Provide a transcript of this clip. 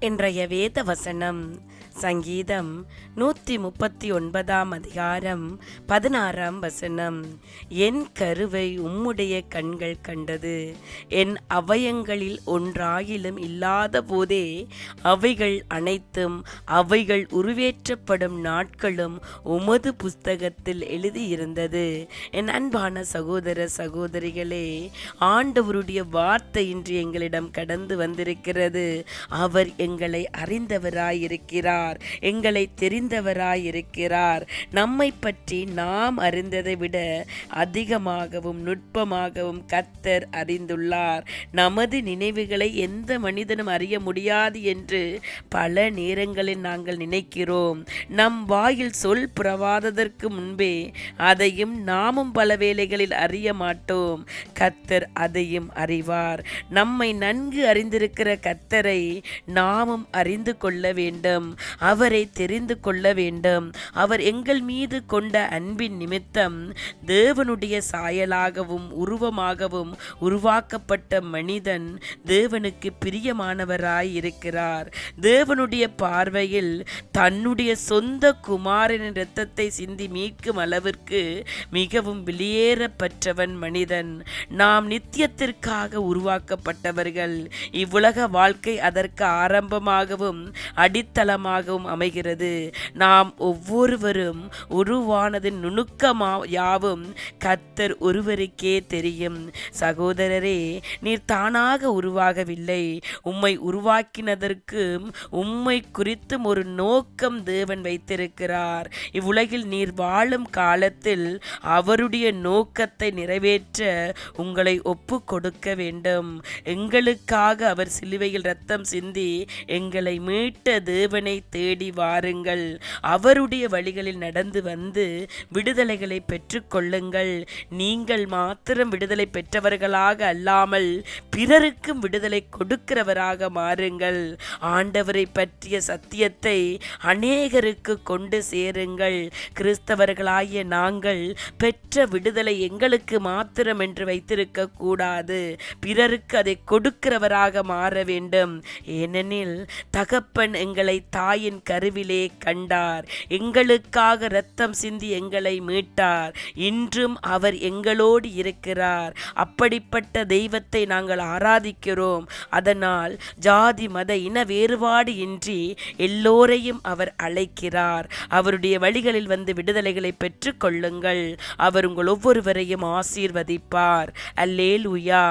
இன்றைய வேத வசனம் சங்கீதம் 139 அதிகாரம் 16 வசனம். என் கருவை உம்முடைய கண்கள் கண்டது, என் அவயங்களில் ஒன்றாயிலும் இல்லாத போதே அவைகள் அனைத்தும் அவைகள் உருவேற்றப்படும் நாட்களும் உமது புஸ்தகத்தில் எழுதியிருந்தது. என் அன்பான சகோதர சகோதரிகளே, ஆண்டவருடைய வார்த்தை இன்று எங்களிடம் கடந்து வந்திருக்கிறது. அவர் எங்களை அறிந்தவராயிருக்கிறார், எங்களை தெரிந்தவராயிருக்கிறார். நம்மை பற்றி நாம் அறிந்ததை விட அதிகமாகவும் நுட்பமாகவும் கர்த்தர் அறிந்துள்ளார். நமது நினைவுகளை எந்த மனிதனும் அறிய முடியாது என்று பல நேரங்களில் நாங்கள் நினைக்கிறோம். நம் வாயில் சொல் புறவாததற்கு முன்பே அதையும் நாமும் பல வேளைகளில் அறிய மாட்டோம். கர்த்தர் அதையும் அறிவார். நம்மை நன்கு அறிந்திருக்கிற கர்த்தரை நாமும் அறிந்து கொள்ள வேண்டும், அவரை தெரிந்து கொள்ள வேண்டும். அவர் எங்கள் மீது கொண்ட அன்பின் நிமித்தம் தேவனுடைய சாயலாகவும் உருவமாகவும் உருவாக்கப்பட்ட மனிதன் தேவனுக்கு பிரியமானவராய் இருக்கிறார். தேவனுடைய பார்வையில் தன்னுடைய சொந்த குமாரனின் இரத்தத்தை சிந்தி மீட்கும் அளவிற்கு மிகவும் வெளியேறப்பட்டவன் மனிதன். நாம் நித்தியத்திற்காக உருவாக்கப்பட்டவர்கள். இவ்வுலக வாழ்க்கை அதற்கு ஆரம்பமாகவும் அடித்தளமாகவும் அமைகிறது. நாம் ஒவ்வொருவரும் உருவானதின் நுணுக்கமா யாவும் கர்த்தர் ஒருவருக்கே தெரியும். சகோதரரே, நீர் தானாக உருவாகவில்லை. உம்மை உருவாக்கினதற்கு உம்மை குறித்தும் ஒரு நோக்கம் தேவன் வைத்திருக்கிறார். இவ்வுலகில் நீர் வாழும் காலத்தில் அவருடைய நோக்கத்தை நிறைவேற்ற உங்களை ஒப்பு கொடுக்க வேண்டும். எங்களுக்காக அவர் சிலுவையில் இரத்தம் சிந்தி எங்களை மீட்ட தேவனை தேடி வாருங்கள். அவருடைய வழிகளில் நடந்து வந்து விடுதலைகளை பெற்றுக்கொள்ளுங்கள். நீங்கள் மாத்திரம் விடுதலை பெற்றவர்களாக அல்லாமல் பிறருக்கும் விடுதலை கொடுக்கிறவராக மாறுங்கள். ஆண்டவரை பற்றிய சத்தியத்தை அநேகருக்கு கொண்டு சேருங்கள். கிறிஸ்தவர்களாகிய நாங்கள் பெற்ற விடுதலை எங்களுக்கு மாத்திரம் என்று வைத்திருக்க கூடாது, பிறருக்கு அதை கொடுக்கிறவராக மாற வேண்டும். ஏனெனில் தகப்பன் எங்களை தாயின் கருவிலே கண்டார், எங்களுக்காக இரத்தம் சிந்தி எங்களை மீட்டார். இன்றும் அவர் எங்களோடு இருக்கிறார். அப்படிப்பட்ட தெய்வத்தை நாங்கள் ஆராதிக்கிறோம். அதனால் ஜாதி மத இன வேறுபாடு இன்றி எல்லோரையும் அவர் அழைக்கிறார். அவருடைய வழிகளில் வந்து விடுதலைகளை பெற்றுக் கொள்ளுங்கள். அவர் உங்கள் ஒவ்வொருவரையும் ஆசீர்வதிப்பார். அல்லேலூயா.